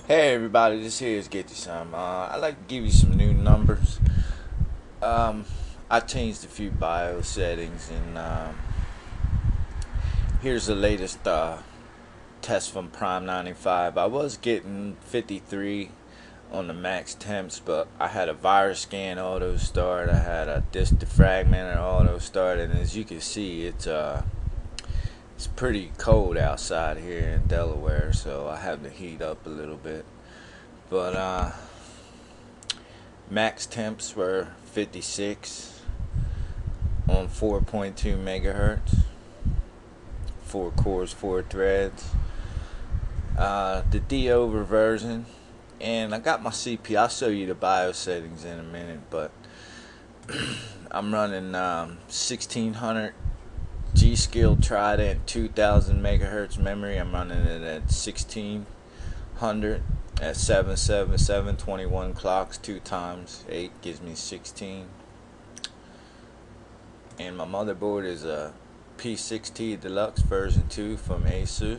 Hey everybody, this here is Get You Some. I'd like to give you some new numbers. I changed a few BIOS settings, and here's the latest test from Prime 95. I was getting 53 on the max temps, but I had a virus scan auto start, I had a disk defragmenter auto start, and as you can see, it's pretty cold outside here in Delaware, so I have to heat up a little bit. But max temps were 56 on 4.2 megahertz, 4 cores, 4 threads. The DO reversion, and I got my CPU. I'll show you the BIOS settings in a minute, but I'm running 1600 G-Skill Trident 2000 megahertz memory. I'm running it at 1600 at 77721 clocks. 2 times 8 gives me 16. And my motherboard is a P6T Deluxe version 2 from Asus.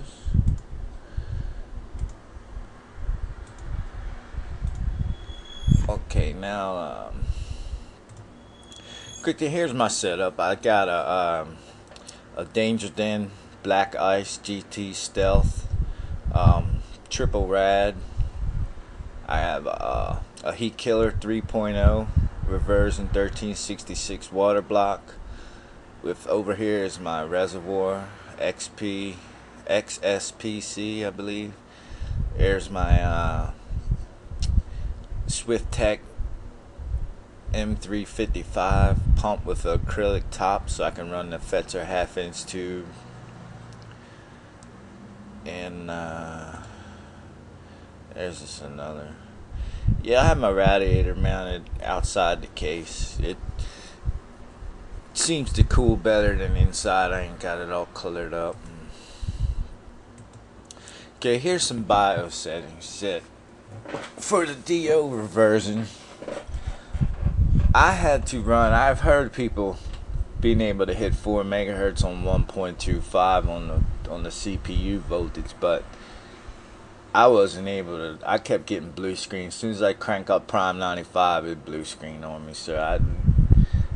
Okay, now quickly, here's my setup. I got a Danger Den Black Ice GT Stealth, triple rad. I have a Heat Killer 3.0 reversion 1366 water block. With over here is my reservoir XSPC, I believe. There's my Swift Tech M355 pump with an acrylic top, so I can run the Fetzer half-inch tube. And there's just another. Yeah, I have my radiator mounted outside the case. It seems to cool better than inside. I ain't got it all colored up. Okay, here's some BIOS settings set for the DO reversion. I had to run. I've heard people being able to hit 4 megahertz on 1.25 on the CPU voltage, but I wasn't able to. I kept getting blue screen. As soon as I crank up Prime 95, it blue screen on me. So I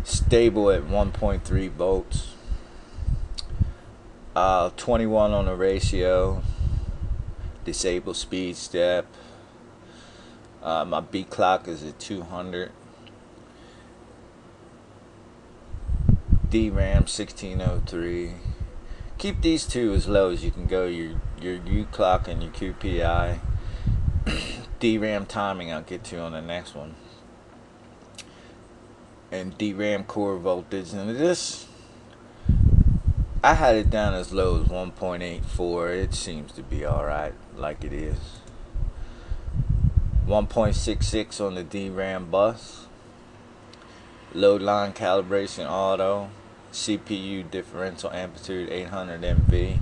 stable at 1.3 volts. 21 on the ratio. Disable speed step. My B clock is at 200. DRAM 1603. Keep these two as low as you can go. Your U clock and your QPI. DRAM timing I'll get to on the next one. And DRAM core voltage. And this, I had it down as low as 1.84. It seems to be alright, like it is. 1.66 on the DRAM bus. Load line calibration auto. CPU differential amplitude 800 MV.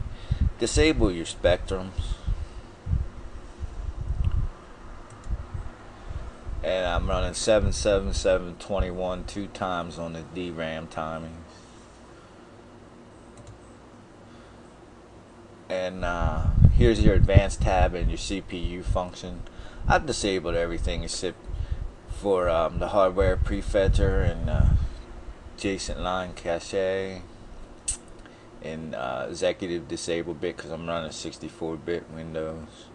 Disable your spectrums. And I'm running 77721 2 times on the DRAM timings. And here's your advanced tab and your CPU function. I've disabled everything except for the hardware prefetcher and adjacent line cache and executive disable bit because I'm running 64-bit Windows.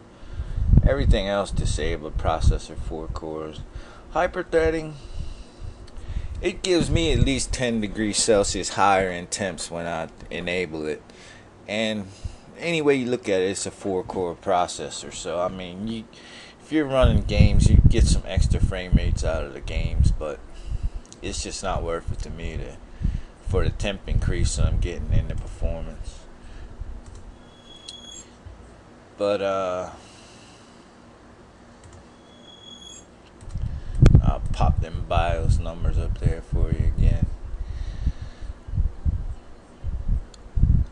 Everything else disabled. Processor 4 cores. Hyperthreading, it gives me at least 10 degrees Celsius higher in temps when I enable it. And any way you look at it, it's a 4-core processor. So I mean, if you're running games, you get some extra frame rates out of the games, but it's just not worth it to me for the temp increase I'm getting in the performance. But I'll pop them BIOS numbers up there for you again.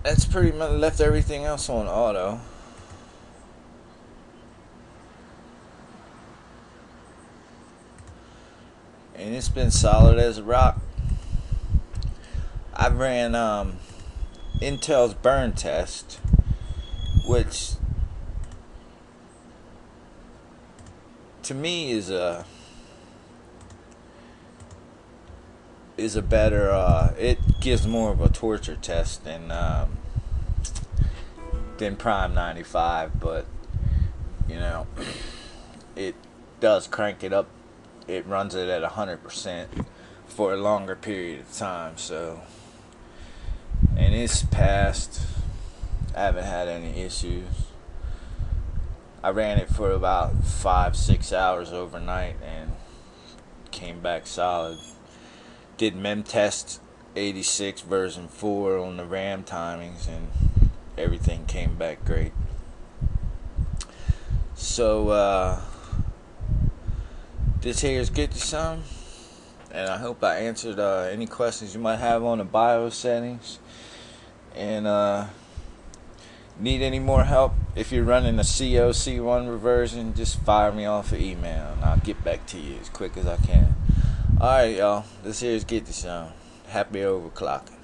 That's pretty much left everything else on auto. And it's been solid as a rock. I ran Intel's burn test, which to me is a better. It gives more of a torture test than Prime 95, but you know, it does crank it up. It runs it at 100% for a longer period of time. So, and it's passed. I haven't had any issues. I ran it for about 5-6 hours overnight and came back solid. Did mem test 86 version 4 on the RAM timings, and everything came back great. So this here is Get You Some, and I hope I answered any questions you might have on the BIOS settings. And need any more help? If you're running a COC1 reversion, just fire me off an email and I'll get back to you as quick as I can. Alright, y'all, this here is Get You Some. Happy overclocking.